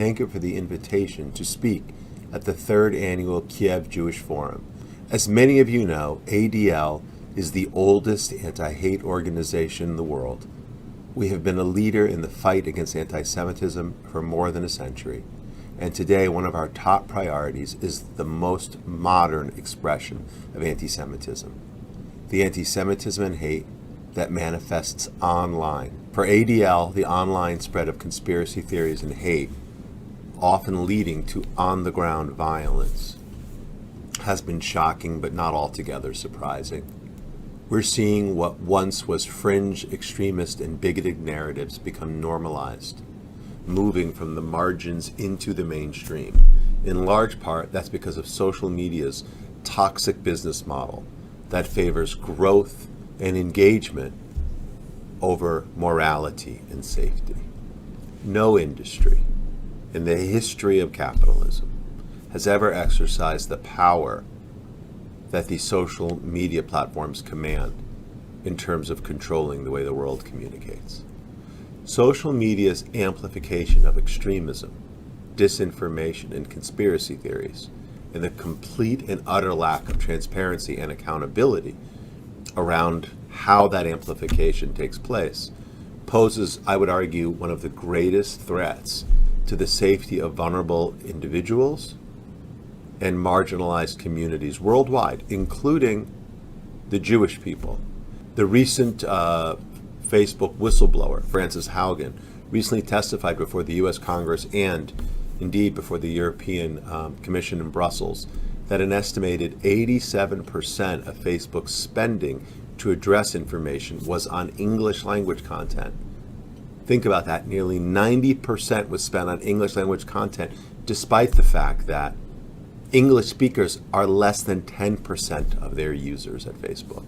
Thank you for the invitation to speak at the 3rd Annual Kiev Jewish Forum. As many of you know, ADL is the oldest anti-hate organization in the world. We have been a leader in the fight against anti-Semitism for more than a century. And today, one of our top priorities is the most modern expression of anti-Semitism, the anti-Semitism and hate that manifests online. For ADL, the online spread of conspiracy theories and hate, often leading to on-the-ground violence, has been shocking but not altogether surprising. We're seeing what once was fringe, extremist, and bigoted narratives become normalized, moving from the margins into the mainstream. In large part, that's because of social media's toxic business model that favors growth and engagement over morality and safety. No industry in the history of capitalism has ever exercised the power that these social media platforms command in terms of controlling the way the world communicates. Social media's amplification of extremism, disinformation, and conspiracy theories, and the complete and utter lack of transparency and accountability around how that amplification takes place poses, I would argue, one of the greatest threats to the safety of vulnerable individuals and marginalized communities worldwide, including the Jewish people. The recent Facebook whistleblower, Frances Haugen, recently testified before the U.S. Congress and indeed before the European Commission in Brussels that an estimated 87% of Facebook's spending to address information was on English language content. Think about that. Nearly 90% was spent on English language content, despite the fact that English speakers are less than 10% of their users at Facebook.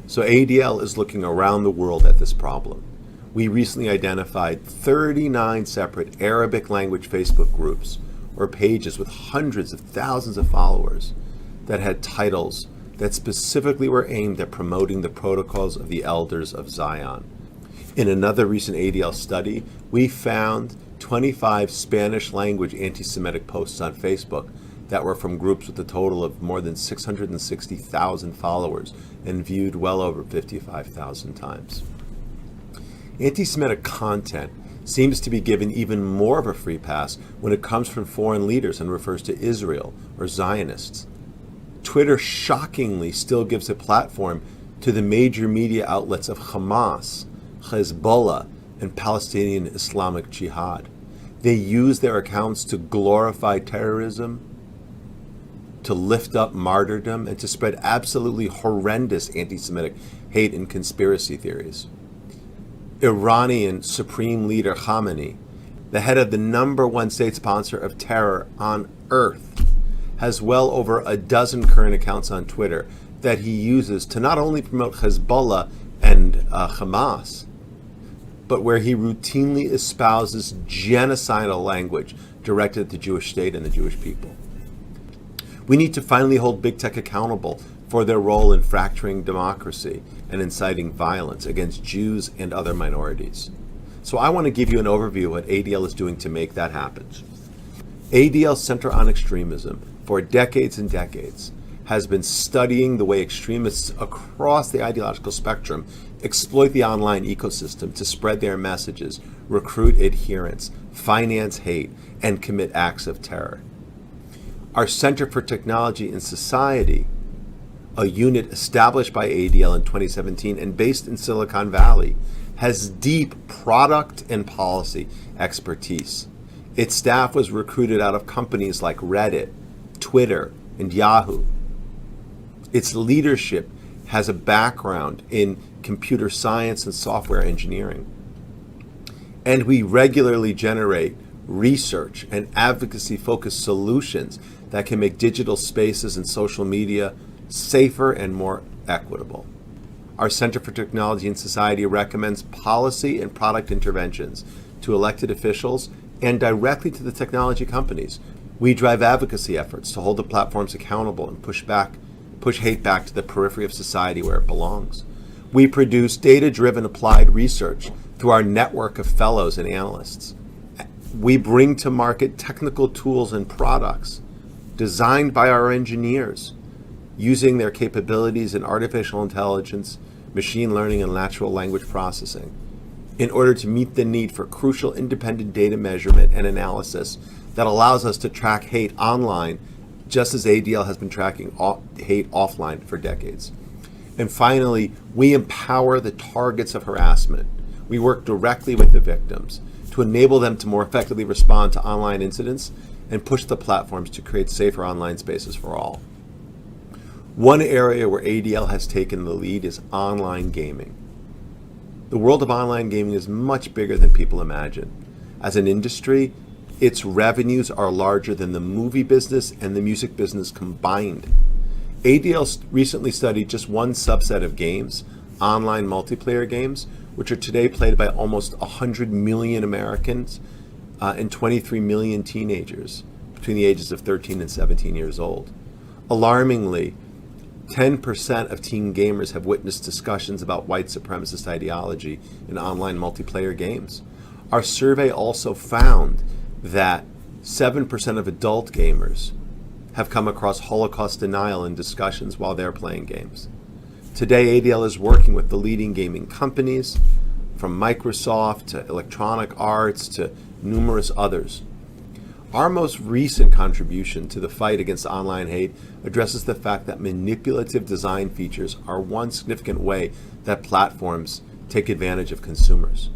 So ADL is looking around the world at this problem. We recently identified 39 separate Arabic language Facebook groups or pages with hundreds of thousands of followers that had titles that specifically were aimed at promoting the protocols of the elders of Zion. In another recent ADL study, we found 25 Spanish language anti-Semitic posts on Facebook that were from groups with a total of more than 660,000 followers and viewed well over 55,000 times. Anti-Semitic content seems to be given even more of a free pass when it comes from foreign leaders and refers to Israel or Zionists. Twitter shockingly still gives a platform to the major media outlets of Hamas, Hezbollah, and Palestinian Islamic Jihad. They use their accounts to glorify terrorism, to lift up martyrdom, and to spread absolutely horrendous anti-Semitic hate and conspiracy theories. Iranian Supreme Leader Khamenei, the head of the #1 state sponsor of terror on earth, has well over a dozen current accounts on Twitter that he uses to not only promote Hezbollah and Hamas, but where he routinely espouses genocidal language directed at the Jewish state and the Jewish people. We need to finally hold big tech accountable for their role in fracturing democracy and inciting violence against Jews and other minorities. So I want to give you an overview of what ADL is doing to make that happen. ADL's Center on Extremism, for decades and decades, has been studying the way extremists across the ideological spectrum exploit the online ecosystem to spread their messages, recruit adherents, finance hate, and commit acts of terror. Our Center for Technology and Society, a unit established by ADL in 2017 and based in Silicon Valley, has deep product and policy expertise. Its staff was recruited out of companies like Reddit, Twitter, and Yahoo. Its leadership has a background in computer science and software engineering. And we regularly generate research and advocacy-focused solutions that can make digital spaces and social media safer and more equitable. Our Center for Technology and Society recommends policy and product interventions to elected officials and directly to the technology companies. We drive advocacy efforts to hold the platforms accountable and push hate back to the periphery of society where it belongs. We produce data-driven applied research through our network of fellows and analysts. We bring to market technical tools and products designed by our engineers using their capabilities in artificial intelligence, machine learning, and natural language processing in order to meet the need for crucial independent data measurement and analysis that allows us to track hate online just as ADL has been tracking hate offline for decades. And finally, we empower the targets of harassment. We work directly with the victims to enable them to more effectively respond to online incidents and push the platforms to create safer online spaces for all. One area where ADL has taken the lead is online gaming. The world of online gaming is much bigger than people imagine. As an industry, its revenues are larger than the movie business and the music business combined. ADL recently studied just one subset of games, online multiplayer games, which are today played by almost 100 million Americans and 23 million teenagers between the ages of 13 and 17 years old. Alarmingly, 10% of teen gamers have witnessed discussions about white supremacist ideology in online multiplayer games. Our survey also found that 7% of adult gamers have come across Holocaust denial in discussions while they're playing games. Today, ADL is working with the leading gaming companies, from Microsoft to Electronic Arts to numerous others. Our most recent contribution to the fight against online hate addresses the fact that manipulative design features are one significant way that platforms take advantage of consumers.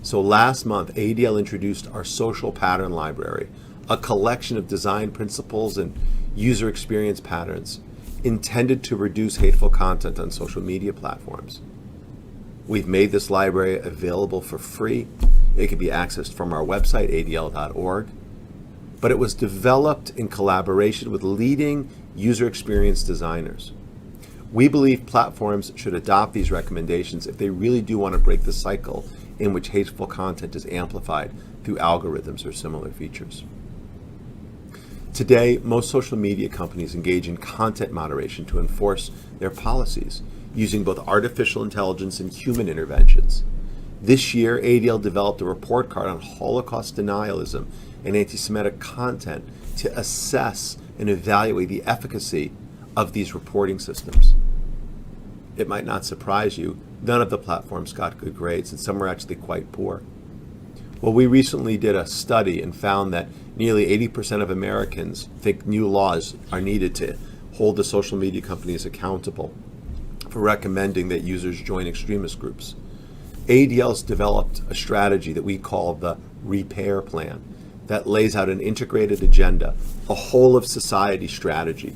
So last month, ADL introduced our social pattern library, a collection of design principles and user experience patterns intended to reduce hateful content on social media platforms. We've made this library available for free. It can be accessed from our website, adl.org. But it was developed in collaboration with leading user experience designers. We believe platforms should adopt these recommendations if they really do want to break the cycle in which hateful content is amplified through algorithms or similar features. Today, most social media companies engage in content moderation to enforce their policies using both artificial intelligence and human interventions. This year, ADL developed a report card on Holocaust denialism and anti-Semitic content to assess and evaluate the efficacy of these reporting systems. It might not surprise you, none of the platforms got good grades, and some were actually quite poor. Well, we recently did a study and found that nearly 80% of Americans think new laws are needed to hold the social media companies accountable for recommending that users join extremist groups. ADL's developed a strategy that we call the Repair Plan that lays out an integrated agenda, a whole of society strategy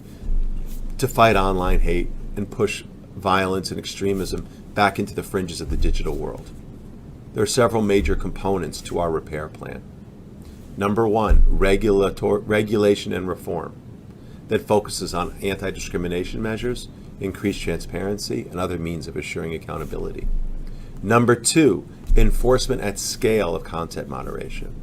to fight online hate and push violence and extremism back into the fringes of the digital world. There are several major components to our repair plan. Number one, regulation and reform that focuses on anti-discrimination measures, increased transparency, and other means of assuring accountability. Number two, enforcement at scale of content moderation.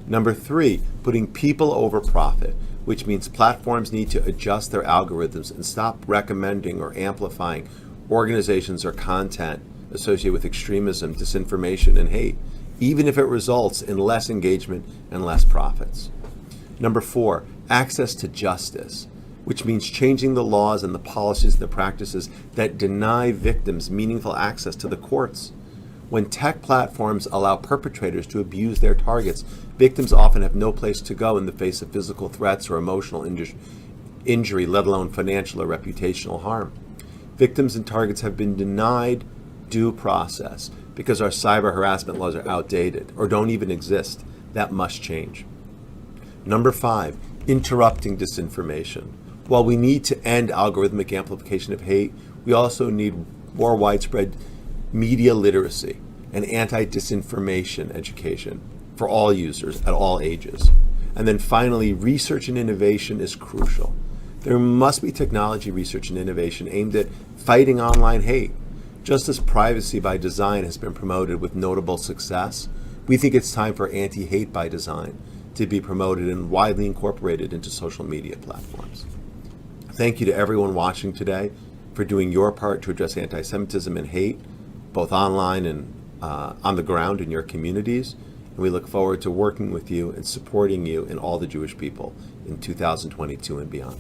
Number three, putting people over profit, which means platforms need to adjust their algorithms and stop recommending or amplifying organizations or content associated with extremism, disinformation, and hate, even if it results in less engagement and less profits. Number four, access to justice, which means changing the laws and the policies and the practices that deny victims meaningful access to the courts. When tech platforms allow perpetrators to abuse their targets, victims often have no place to go in the face of physical threats or emotional injury, let alone financial or reputational harm. Victims and targets have been denied due process because our cyber harassment laws are outdated or don't even exist. That must change. Number five, interrupting disinformation. While we need to end algorithmic amplification of hate, we also need more widespread media literacy and anti-disinformation education for all users at all ages. And then finally, research and innovation is crucial. There must be technology research and innovation aimed at fighting online hate. Just as privacy by design has been promoted with notable success, we think it's time for anti-hate by design to be promoted and widely incorporated into social media platforms. Thank you to everyone watching today for doing your part to address anti-Semitism and hate, both online and on the ground in your communities. and we look forward to working with you and supporting you and all the Jewish people in 2022 and beyond.